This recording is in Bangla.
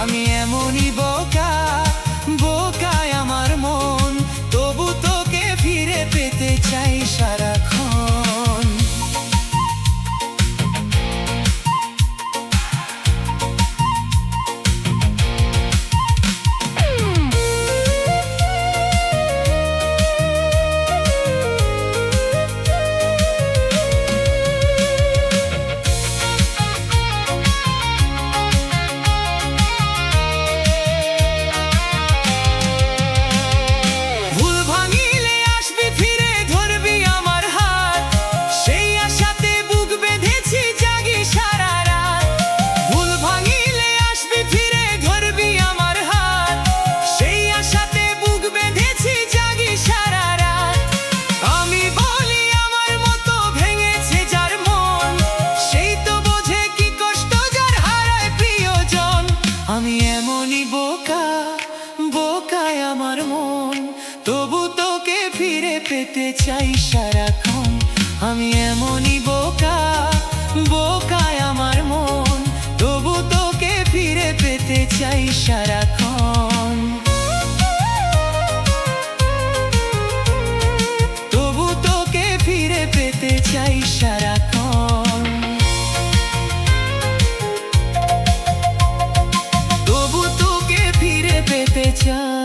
আমি এমনই বোকা, বোকায় আমার মন, তবু তোকে ফিরে পেতে চাই সারাক্ষণ। আমি এমনই বোকা, বোকায় আমার মন, তবু তোকে ফিরে পেতে চাই সারাক্ষণ। আমি এমনই বোকা, বোকায় আমার মন, তবু তোকে ফিরে পেতে চাই সারাক্ষণ। তবু তোকে ফিরে পেতে চাই সারাক্ষণ। তবু তোকে ফিরে পেতে চাই।